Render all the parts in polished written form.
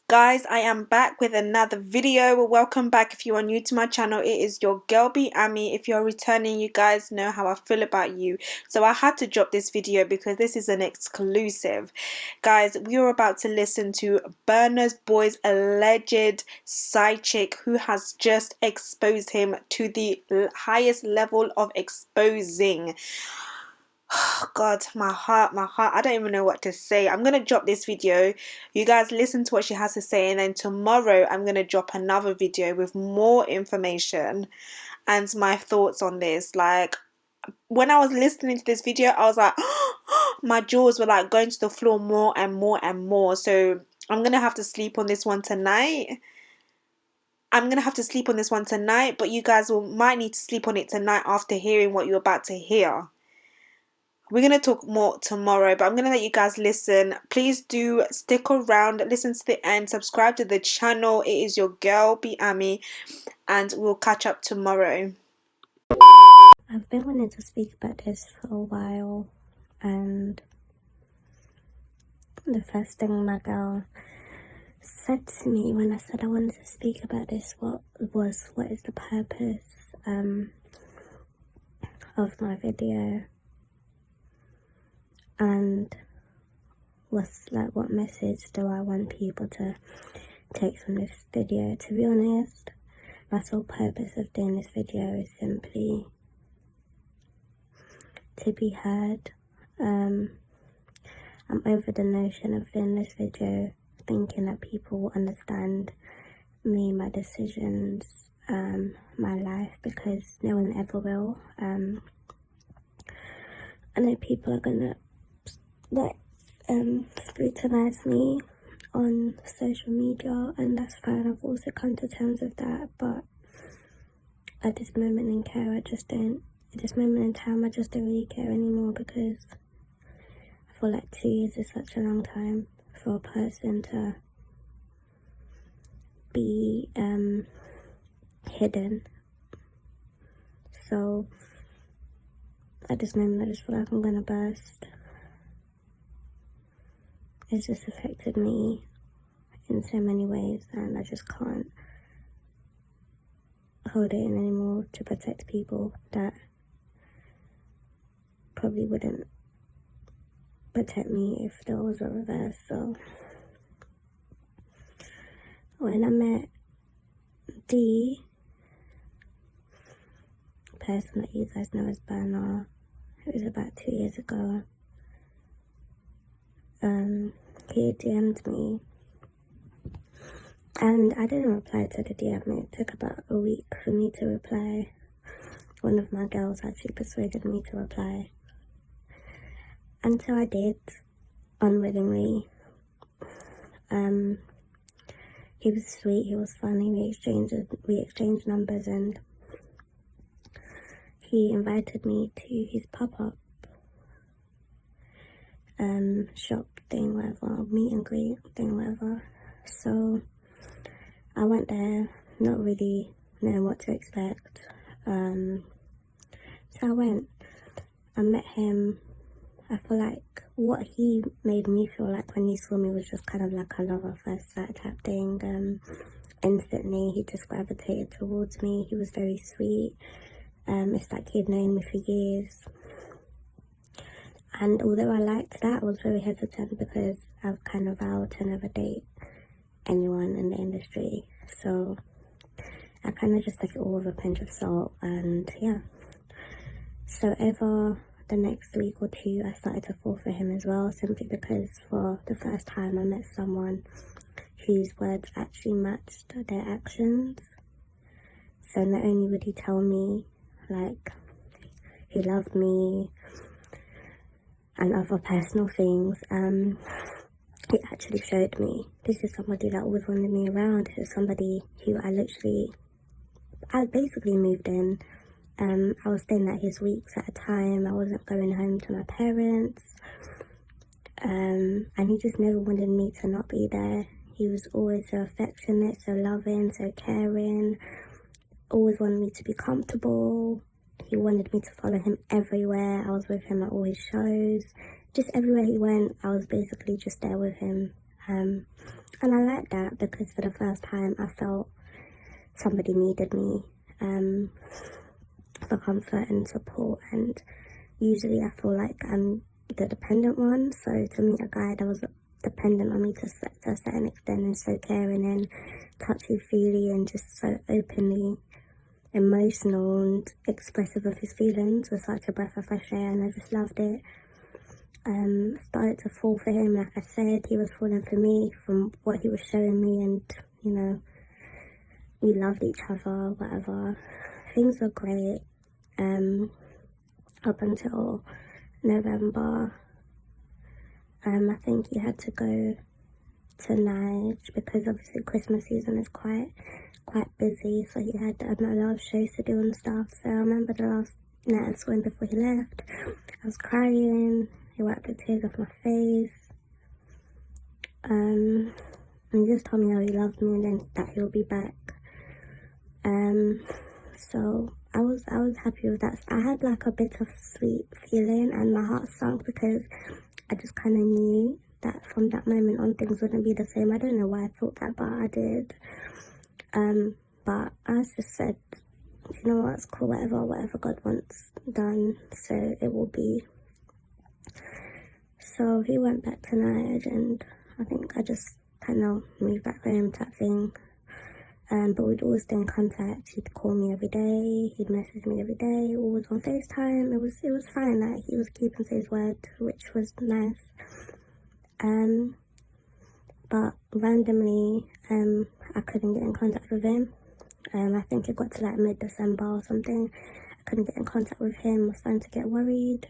Guys, I am back with another video. Welcome back. If you are new to my channel, it is your girl B Ami. If you're returning, you guys know how I feel about you. So I had to drop this video because this is an exclusive. Guys, we are about to listen to Burna's boy's alleged side chick who has just exposed him to the highest level of exposing. God, my heart, I don't even know what to say. I'm gonna drop this video, you guys listen to what she has to say, and then tomorrow I'm gonna drop another video with more information and my thoughts on this. Like, when I was listening to this video, I was like my jaws were like going to the floor more and more and more. So I'm gonna have to sleep on this one tonight. But you guys might need to sleep on it tonight after hearing what you're about to hear. We're going to talk more tomorrow, but I'm going to let you guys listen. Please do stick around, listen to the end, subscribe to the channel. It is your girl, B Ami, and we'll catch up tomorrow. I've been wanting to speak about this for a while, and the first thing my girl said to me when I said I wanted to speak about this what is the purpose of my video, and what message do I want people to take from this video. To be honest, my sole purpose of doing this video is simply to be heard. I'm over the notion of doing this video thinking that people will understand me, my decisions, my life, because no one ever will. I know people are gonna scrutinize me on social media, and that's fine. I've also come to terms with that, but at this moment in time, I just don't really care anymore, because I feel like 2 years is such a long time for a person to be hidden. So at this moment, I just feel like I'm gonna burst. It's just affected me in so many ways, and I just can't hold it in anymore to protect people that probably wouldn't protect me if there was a reverse. So when I met the person that you guys know as Burna, it was about 2 years ago. He DM'd me, and I didn't reply to the DM. It took about a week for me to reply. One of my girls actually persuaded me to reply, and so I did, unwillingly. He was sweet, he was funny, we exchanged numbers, and he invited me to his pop-up shop thing, whatever, meet and greet thing, whatever. So I went there, not really knowing what to expect. So I went, I met him. I feel like what he made me feel like when he saw me was just kind of like a love at first sight type thing. Instantly he just gravitated towards me. He was very sweet. It's like he'd known me for years. And although I liked that, I was very hesitant because I've kind of vowed to never date anyone in the industry. So I kind of just took it all with a pinch of salt, and yeah. So over the next week or two, I started to fall for him as well, simply because for the first time I met someone whose words actually matched their actions. So not only would he tell me, like, he loved me and other personal things, he actually showed me, this is somebody that always wanted me around. This is somebody who I basically moved in. I was staying at his weeks at a time. I wasn't going home to my parents. And he just never wanted me to not be there. He was always so affectionate, so loving, so caring. Always wanted me to be comfortable. He wanted me to follow him everywhere. I was with him at all his shows. Just everywhere he went, I was basically just there with him. And I like that because for the first time I felt somebody needed me for comfort and support. And usually I feel like I'm the dependent one. So to meet a guy that was dependent on me to a certain extent and so caring and touchy-feely and just so openly emotional and expressive of his feelings was such a breath of fresh air, and I just loved it. Started to fall for him, like I said, he was falling for me from what he was showing me, and you know, we loved each other, whatever. Things were great, up until November. I think he had to go to Nige because obviously Christmas season is quite busy, so he had a lot of shows to do and stuff. So I remember the last night I saw him before he left, I was crying, he wiped the tears off my face, and he just told me how he loved me and then that he'll be back. So I was happy with that. I had like a bit of sweet feeling and my heart sunk because I just kind of knew that from that moment on things wouldn't be the same. I don't know why I thought that, but I did. But I just said, you know what, it's cool, whatever God wants done, so it will be. So he went back to Nige, and I think I just kind of moved back home type thing. But we'd always stay in contact. He'd call me every day, he'd message me every day, always on FaceTime. It was fine, like he was keeping to his word, which was nice. But randomly, I couldn't get in contact with him. I think it got to like mid-December or something. I couldn't get in contact with him. I was starting to get worried.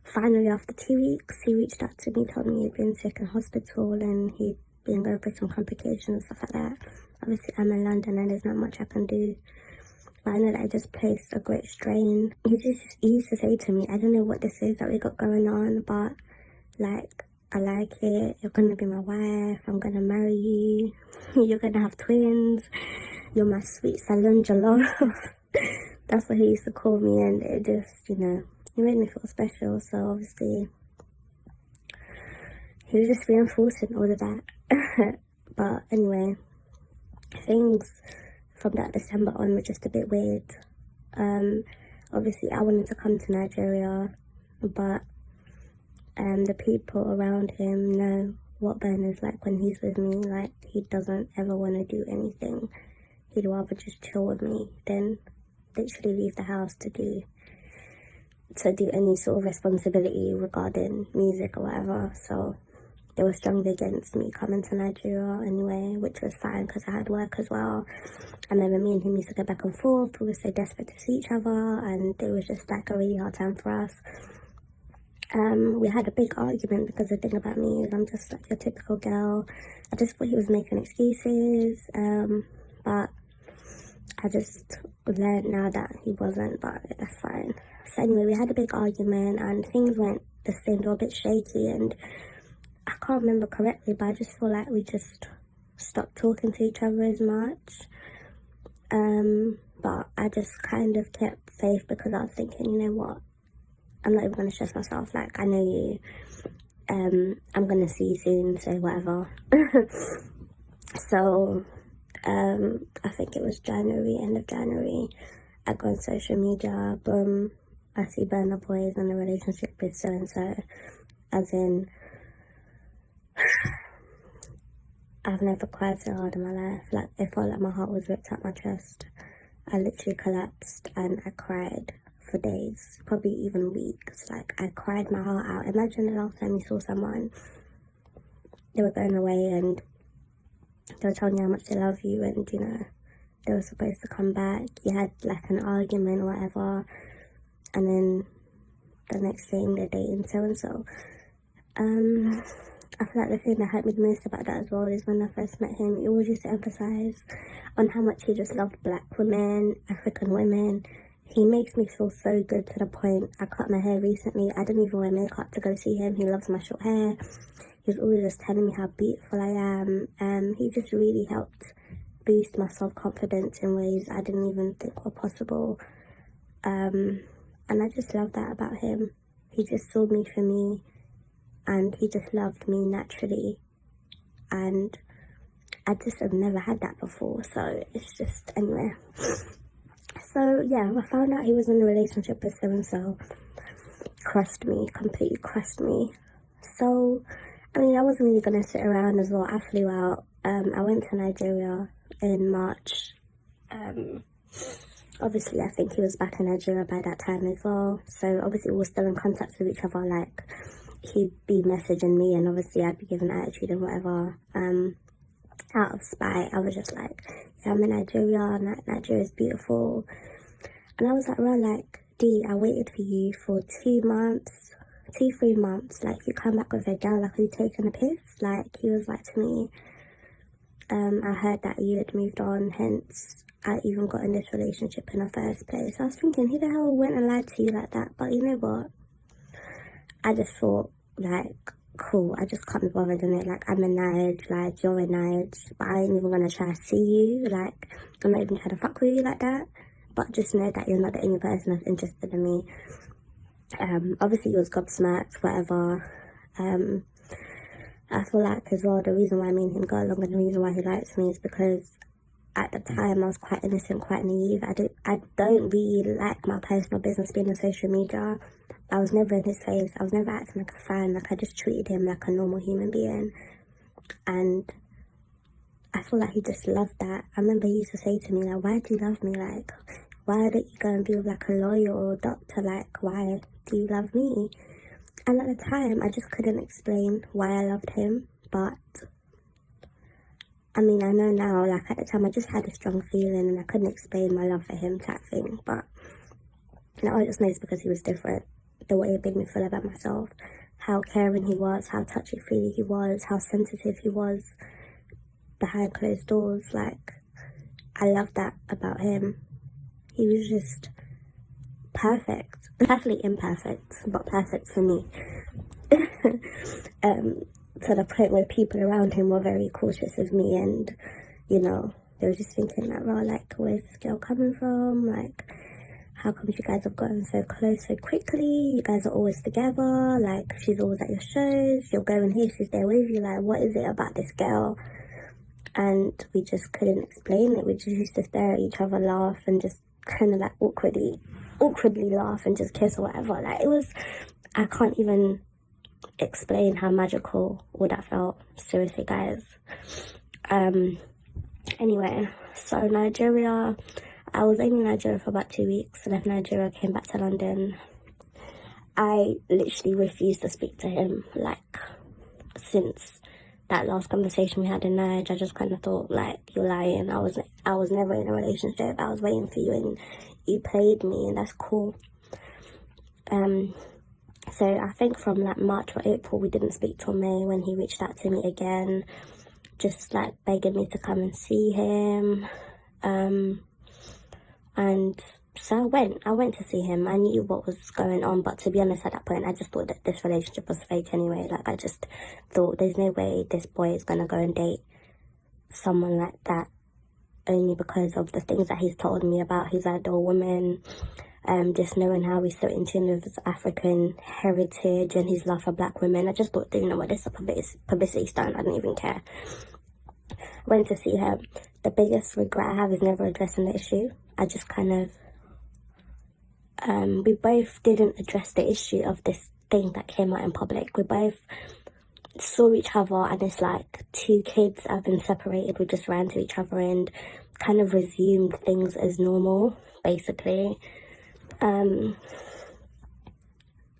Finally, after 2 weeks, he reached out to me, told me he'd been sick in hospital and he'd been going through some complications and stuff like that. Obviously, I'm in London and there's not much I can do. But I know that I just placed a great strain. He used to say to me, I don't know what this is that we got going on, but like, I like it. You're gonna be my wife. I'm gonna marry you. You're gonna have twins. You're my sweet salon jollof. That's what he used to call me, and it just, you know, it made me feel special. So obviously, he was just reinforcing all of that. But anyway, things from that December on were just a bit weird. Obviously, I wanted to come to Nigeria, but the people around him know what Burna's like when he's with me. Like, he doesn't ever want to do anything. He'd rather just chill with me than literally leave the house to do any sort of responsibility regarding music or whatever. So they were strongly against me coming to Nigeria anyway, which was fine because I had work as well. I remember me and him used to go back and forth. We were so desperate to see each other, and it was just like a really hard time for us. We had a big argument because the thing about me is I'm just like a typical girl. I just thought he was making excuses, but I just learned now that he wasn't, but that's fine. So anyway, we had a big argument and things went the same, a bit shaky, and I can't remember correctly, but I just feel like we just stopped talking to each other as much. But I just kind of kept faith because I was thinking, you know what, I'm not even going to stress myself, like, I know you, I'm going to see you soon, so whatever. So, I think it was January, end of January, I go on social media, boom, I see Burna Boy is in a relationship with so-and-so, as in, I've never cried so hard in my life. Like, it felt like my heart was ripped out my chest. I literally collapsed and I cried for days, probably even weeks. Like, I cried my heart out. Imagine the last time you saw someone, they were going away and they were telling you how much they love you, and you know, they were supposed to come back. You had like an argument or whatever, and then the next thing they're dating so and so. I feel like the thing that hurt me the most about that as well is when I first met him, he always used to emphasize on how much he just loved black women, African women. He makes me feel so good to the point, I cut my hair recently, I didn't even wear makeup to go see him. He loves my short hair. He's always just telling me how beautiful I am. He just really helped boost my self-confidence in ways I didn't even think were possible. And I just love that about him. He just saw me for me. and he just loved me naturally, and I just have never had that before. So it's just, anyway. So yeah, I found out he was in a relationship with so-and-so. Crushed me, completely crushed me. So, I mean, I wasn't really gonna sit around as well. I flew out. I went to Nigeria in March. Obviously, I think he was back in Nigeria by that time as well. So obviously, we were still in contact with each other. Like, he'd be messaging me, and obviously, I'd be giving attitude and whatever. Out of spite, I was just like, yeah, I'm in Nigeria. Nigeria's beautiful. And I was like, well, like, D, I waited for you for 2 months, 3 months. Like, you come back with a girl, like, you taking a piss? Like, he was like to me, I heard that you had moved on, hence I even got in this relationship in the first place. I was thinking, who the hell went and lied to you like that? But you know what? I just thought, like, cool, I just can't be bothered in it. Like, I'm in Nige, like, you're in Nige, but I ain't even gonna try to see you. Like, I'm not even trying to fuck with you like that. But just know that you're not the only person that's interested in me. Obviously, he was gobsmacked, whatever. I feel like as well, the reason why me and him got along and the reason why he likes me is because at the time I was quite innocent, quite naive. I don't really like my personal business being on social media. I was never in his face. I was never acting like a fan. Like, I just treated him like a normal human being. And I feel like he just loved that. I remember he used to say to me, like, why do you love me? Like, why don't you go and be with like a lawyer or a doctor? Like, why do you love me? And at the time, I just couldn't explain why I loved him. But I mean, I know now, like, at the time, I just had a strong feeling and I couldn't explain my love for him, type thing. But now I just know it's because he was different. The way it made me feel about myself, how caring he was, how touchy-feely he was, how sensitive he was behind closed doors. Like, I love that about him. He was just perfect. Definitely imperfect, but perfect for me. To the point where people around him were very cautious of me, and, you know, they were just thinking like, well, like, where's this girl coming from? Like, how come you guys have gotten so close so quickly? You guys are always together. Like, she's always at your shows. You're going here, she's there with you. Like, what is it about this girl? And we just couldn't explain it. We just used to stare at each other, laugh, and just kind of like awkwardly laugh and just kiss or whatever. Like, it was, I can't even explain how magical all that felt. Seriously, guys. Anyway, so Nigeria, I was only in Nigeria for about 2 weeks. I left Nigeria, came back to London. I literally refused to speak to him. Like, since that last conversation we had in Nigeria, I just kind of thought, like, you're lying. I was never in a relationship. I was waiting for you, and you played me, and that's cool. So I think from like March or April, we didn't speak till May, when he reached out to me again, just like begging me to come and see him. And so I went to see him. I knew what was going on, but to be honest, at that point, I just thought that this relationship was fake anyway. Like, I just thought, there's no way this boy is gonna go and date someone like that, only because of the things that he's told me about his idol woman. Just knowing how he's so in tune with his African heritage and his love for black women. I just thought, you know what, this is a publicity stunt. I didn't even care. Went to see her. The biggest regret I have is never addressing the issue. I just kind of, we both didn't address the issue of this thing that came out in public. We both saw each other, and it's like 2 kids have been separated. We just ran to each other and kind of resumed things as normal, basically.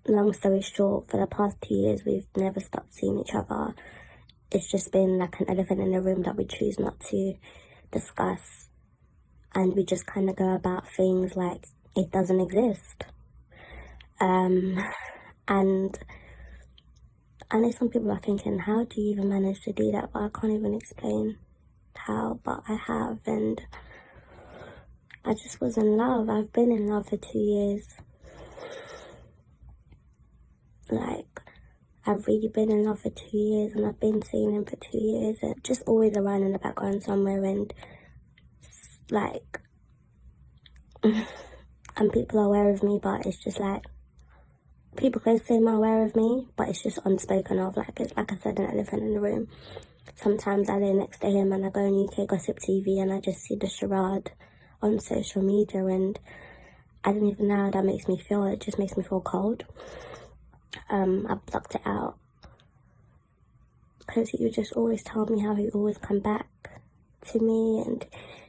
Long story short, for the past 2 years, we've never stopped seeing each other. It's just been like an elephant in the room that we choose not to discuss. And we just kind of go about things like it doesn't exist. And I know some people are thinking, how do you even manage to do that? But I can't even explain how, but I have. And I just was in love. I've been in love for 2 years. Like, I've really been in love for 2 years, and I've been seeing him for 2 years, and just always around in the background somewhere, and like, and people are aware of me, but it's just like, people close to him are aware of me, but it's just unspoken of. Like, it's like I said, an elephant in the room. Sometimes I lay next to him and I go on UK Gossip TV and I just see the charade on social media, and I don't even know how that makes me feel. It just makes me feel cold. I blocked it out because he would just always tell me how he always come back to me and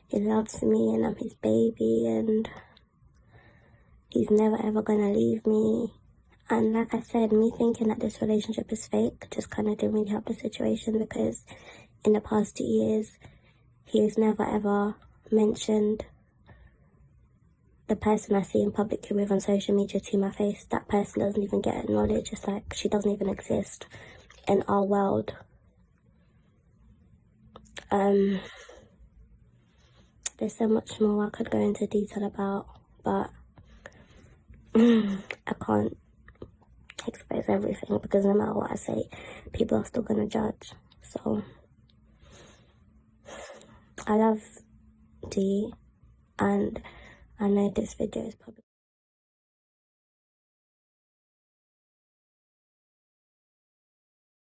he loves me and I'm his baby and he's never ever gonna leave me. And like I said, me thinking that this relationship is fake just kind of didn't really help the situation, because in the past 2 years he has never ever mentioned the person I see him publicly with on social media to my face. That person doesn't even get acknowledged. It's like she doesn't even exist in our world. There's so much more I could go into detail about, but I can't expose everything, because no matter what I say, people are still gonna judge. So I love D, and I know this video is probably